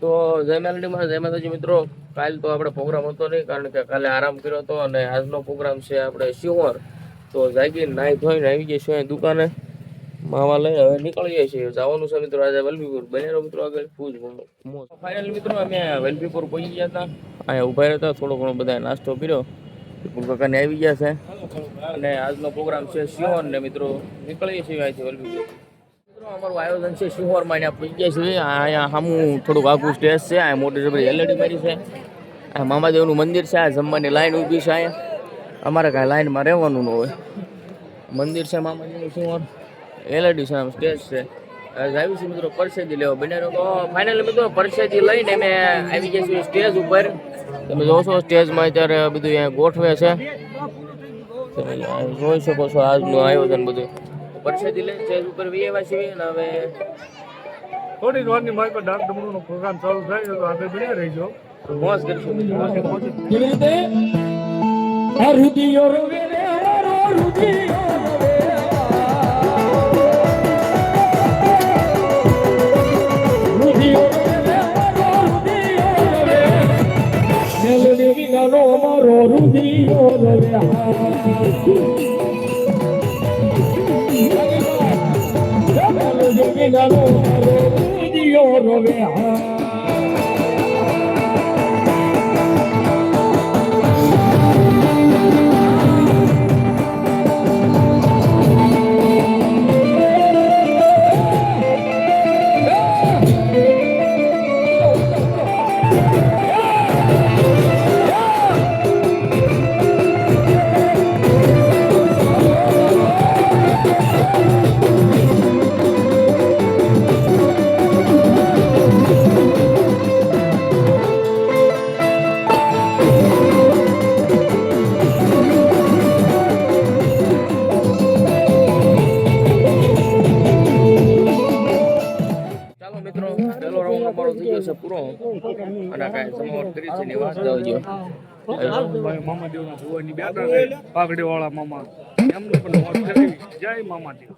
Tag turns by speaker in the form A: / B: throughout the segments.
A: તો જય મેલડીમાં જય માતાજી મિત્રો. કાલ તો આપણે પ્રોગ્રામ હતો નહીં, કારણ કે કાલે આરામ કર્યો હતો અને આજનો પ્રોગ્રામ છે આપણે શિહોર. તો જાગીને નાહી ધોઈને આવી ગયા છીએ દુકાને, માવા લઈ હવે નીકળી જાય છે. જવાનું છે મિત્રો આજે વલભીપુર. બનેરો મિત્રો આગળ ફૂજ ફાઇનલ મિત્રો અમે વલભીપુર પહોંચી ગયા હતા. અહીંયા ઉભા રહ્યા હતા, થોડો ઘણો બધા નાસ્તો કર્યો. કાકાને આવી ગયા છે અને આજનો પ્રોગ્રામ છે શિહોર ને મિત્રો નીકળીએ છીએ અહીંથી વલભીપુર. અમારું આયોજન છે શિહોરમાં, અહીંયા પહોંચી ગયા છીએ. અહીંયા સામું થોડુંક આખું સ્ટેજ છે, અહીંયા મોટી જબરી એલઈડી મારી છે. આ મામાદેવનું મંદિર છે, આ જમવાની લાઈન ઊભી છે. અહીંયા અમારે કાંઈ લાઈનમાં રહેવાનું ન હોય. મંદિર છે મામાદેવનું શિહોર, એલઈડી છે, આમ સ્ટેજ છે. આવી છે મિત્રો પરસેદી લેવા બને તો ફાઇનલી મિત્રો પરસેદી લઈને અમે આવી ગયા છીએ સ્ટેજ ઉપર. તમે જોશો સ્ટેજમાં અત્યારે બધું અહીંયા ગોઠવે છે, તમે જોઈ શકો છો આજનું આયોજન બધું. પરસેદી લઈને સ્ટેજ ઉપર વિયેવા છીએ અને હવે
B: થોડી જ વારની મારી પર ડાક ડમરૂનો પ્રોગ્રામ ચાલુ થાય તો આગળ બન્યા રહીજો,
A: મોજ કરીશું. પૂરો અને કાંઈ સમાવટ કરી છે વાત
B: મામાદેવના ભુવાની બેઠા છે, પાઘડી વાળા મામા, એમનું પણ મોજ કરી. જય મામાદેવ.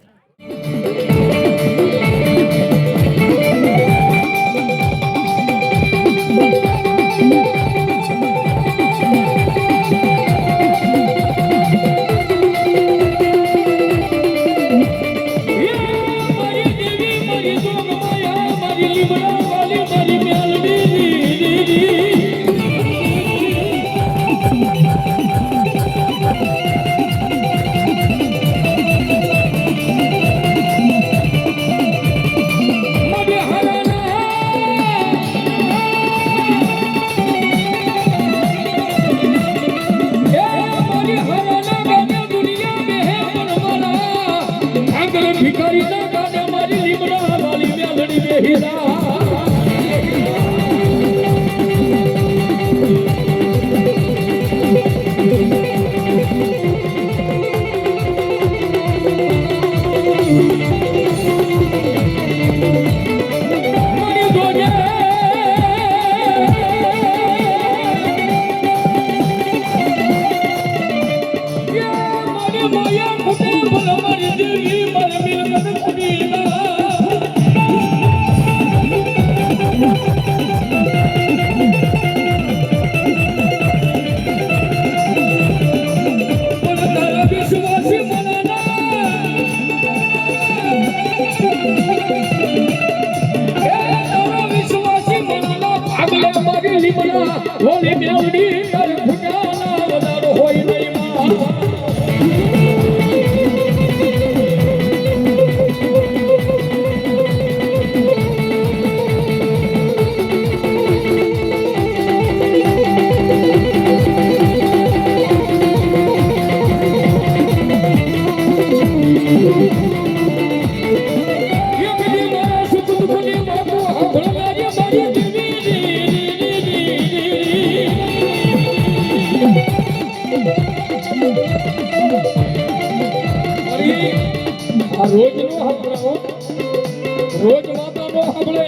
B: રોજ વાતો નો સાંભળે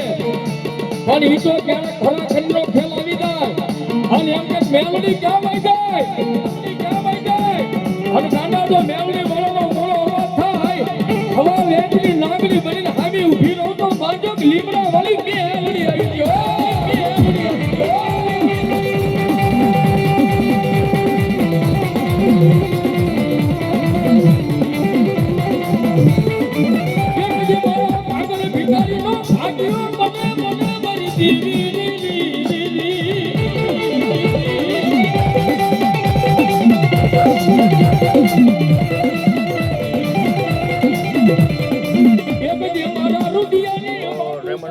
B: પણ ઈ તો ક્યારેક ખરા ખંડો ફેલાવી જાય અને એમ કે મેલડી ક્યાં વઈ જાય અને દાદા તો મેલડી વાળાનો મોળો અવાજ થાય હવા વેચની નાગડી બનીને હામી ઊભી રહો તો બાજુ લીમડા વાળી મેલડી આવી ગયો.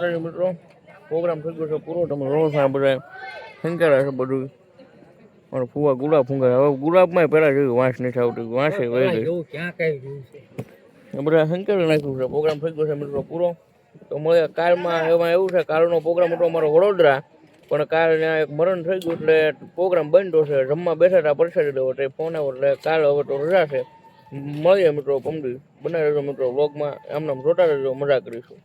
A: માતાજી મિત્રો, પ્રોગ્રામ થઈ ગયો છે પૂરો. તમે રહો છો આ બધા સંકેલા છે બધું. મારો ફુવા ગુલાબ ફૂંકાય. હવે ગુલાબમાં પહેલાં જોયું વાંસ નથી આવતી, વાંસે વહી ગઈ. એ બધા સંકેલી નાખ્યું છે. પ્રોગ્રામ થઈ ગયો છે મિત્રો પૂરો. તો મળે કાલમાં. એમાં એવું છે, કાલનો પ્રોગ્રામ હતો અમારો વડોદરા, પણ કાલ ત્યાં એક મરણ થઈ ગયું એટલે પ્રોગ્રામ બંધ છે. જમવા બેઠા હતા પરસાદી લેવો એટલે ફોન આવ્યો એટલે કાલ હવે તો રજા છે. મળીએ મિત્રો પમદી. બનાવી રહેજો મિત્રો વ્લોગમાં, આમ નામ જોતા રહેજો, મજા કરીશું.